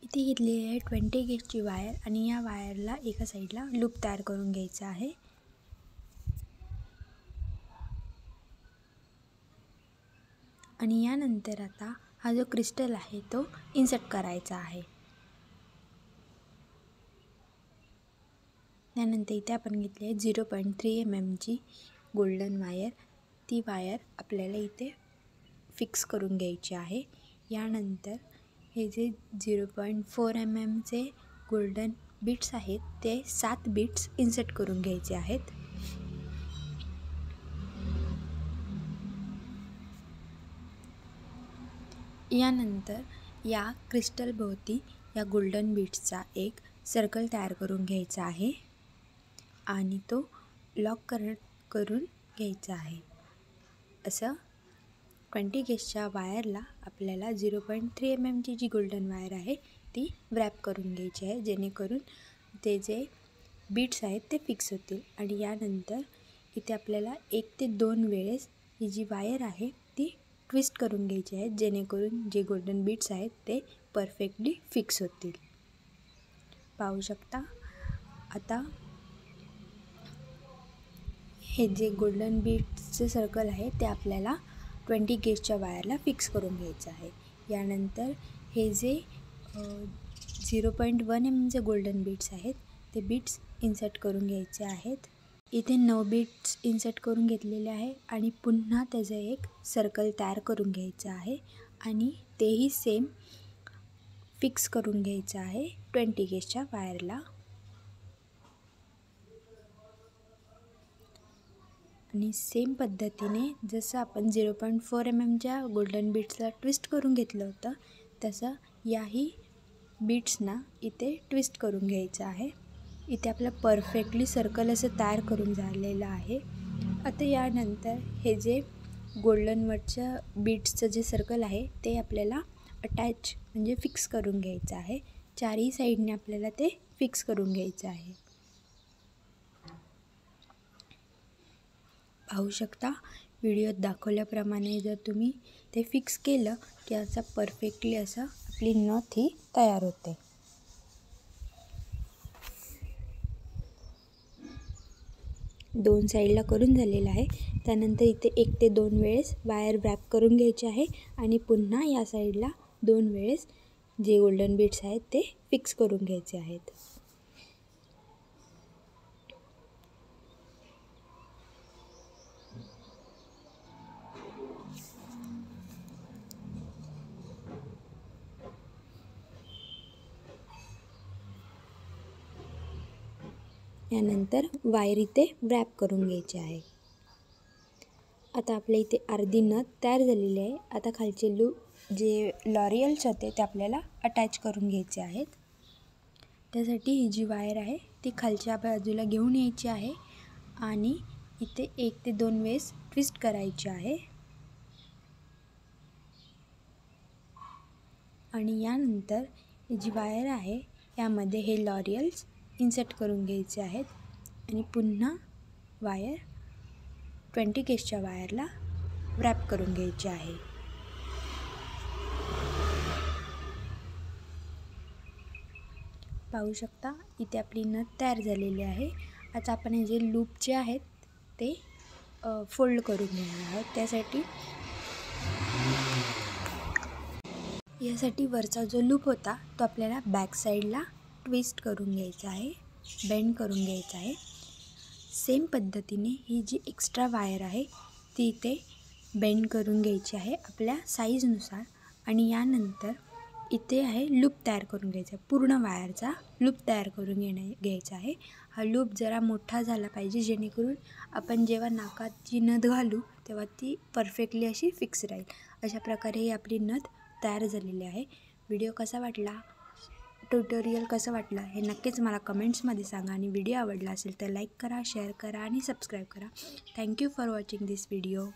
इथे घेतलेली आहे 20 गेजची वायर आणि या वायरला एका साईडला लूप तयार करून घ्यायचा आहे। आणि यानंतर आता हा जो क्रिस्टल आहे तो इन्सर्ट करायचा आहे। त्यानंतर इथे आपण घेतली आहे 0.3 mm ची गोल्डन वायर। ती वायर आपल्याला इथे फिक्स करून घ्यायची आहे। यानंतर हे जे 0.4 mm चे गोल्डन बीट्स आहेत ते 7 बीट्स इन्सर्ट करून घ्यायचे आहेत। यानंतर या क्रिस्टल भोवती या गोल्डन बीट्सचा एक सर्कल तयार करून घ्यायचा आहे आणि तो लॉक करून घ्यायचा आहे। असं 20 गेजच्या वायरला आपल्याला 0.3 mm ची जी गोल्डन वायर आहे ती व्रॅप करून घ्यायची आहे, जेणेकरून ते जे बीट्स आहेत ते फिक्स होतील। आणि यानंतर इथे आपल्याला 1 ते 2 वेळेस ही जी वायर आहे ती ट्विस्ट करून घ्यायची आहे, जेणेकरून जे गोल्डन बीट्स आहेत ते परफेक्टली फिक्स होतील। पाहू शकता आता हे जे गोल्डन बीट्सचे सर्कल आहे ते आपल्याला 20 गेजच्या वायरला फिक्स करून घ्यायचं आहे। यानंतर हे जे 0.1 mm चे गोल्डन बीट्स आहेत ते बीट्स इन्सर्ट करून घ्यायचे आहेत। इथे 9 बीट्स इन्सर्ट करून घेतलेले आहे आणि पुन्हा त्याचं एक सर्कल तयार करून घ्यायचं आहे आणि तेही सेम फिक्स करून घ्यायचं आहे 20 गेजच्या वायरला। आणि सेम पद्धतीने जसं आपण 0.4 mm च्या गोल्डन बीट्सला ट्विस्ट करून घेतलं होतं तसं याही बीट्सना इथे ट्विस्ट करून घ्यायचं आहे। इथे आपलं परफेक्टली सर्कल असं तयार करून झालेलं आहे। आता यानंतर हे जे गोल्डनवरच्या बीट्सचं जे सर्कल आहे ते आपल्याला अटॅच म्हणजे फिक्स करून घ्यायचं आहे। चारही साईडने आपल्याला ते फिक्स करून घ्यायचं आहे। पाहू शकता व्हिडिओत दाखवल्याप्रमाणे जर तुम्ही ते फिक्स केलं की असं परफेक्टली असं आपली नथ ही तयार होते। दोन साईडला करून झालेलं आहे। त्यानंतर इथे 1 ते 2 वेळेस वायर व्रॅप करून घ्यायची आहे आणि पुन्हा या साईडला 2 वेळेस जे गोल्डन बीट्स आहेत ते फिक्स करून घ्यायचे आहेत। यानंतर वायर इथे व्रॅप करून घ्यायची आहे। आता आपल्या इथे अर्धी नथ तयार झालेली आहे। आता खालचे लूप जे लॉरियल्स होते ते आपल्याला अटॅच करून घ्यायचे आहेत। त्यासाठी ही जी वायर आहे ती खालच्या बाजूला घेऊन यायची आहे आणि इथे 1 ते 2 वेळेस ट्विस्ट करायची आहे। आणि यानंतर ही जी वायर आहे यामध्ये हे लॉरियल्स इन्सर्ट करून घ्यायचे आहेत आणि पुन्हा वायर 20 गेजच्या वायरला व्रॅप करून घ्यायची आहे। पाहू शकता इथे आपली नथ तयार झालेली आहे। आता आपण हे जे लूप जे आहेत ते फोल्ड करून घेणार आहोत। यासाठी वरचा जो लूप होता तो आपल्याला बॅक साईडला ट्विस्ट करून घ्यायचा आहे, बेंड करून घ्यायचा आहे। सेम पद्धतीने ही जी एक्स्ट्रा वायर आहे ती इथे बेंड करून घ्यायची आहे आपल्या साईजनुसार। आणि यानंतर इथे आहे लूप तयार करून घ्यायचा आहे, पूर्ण वायरचा लूप तयार करून घ्यायचा आहे। हा लूप जरा मोठा झाला पाहिजे, जेणेकरून आपण जेव्हा नाकात जी नथ घालू तेव्हा ती परफेक्टली अशी फिक्स राहील। अशा प्रकारे ही आपली नथ तयार झालेली आहे। व्हिडिओ कसा वाटला, ट्युटोरियल कसं वाटलं हे नक्कीच मला कमेंट्समध्ये सांगा आणि व्हिडिओ आवडला असेल तर लाईक करा, शेअर करा आणि सबस्क्राईब करा। Thank you for watching this video.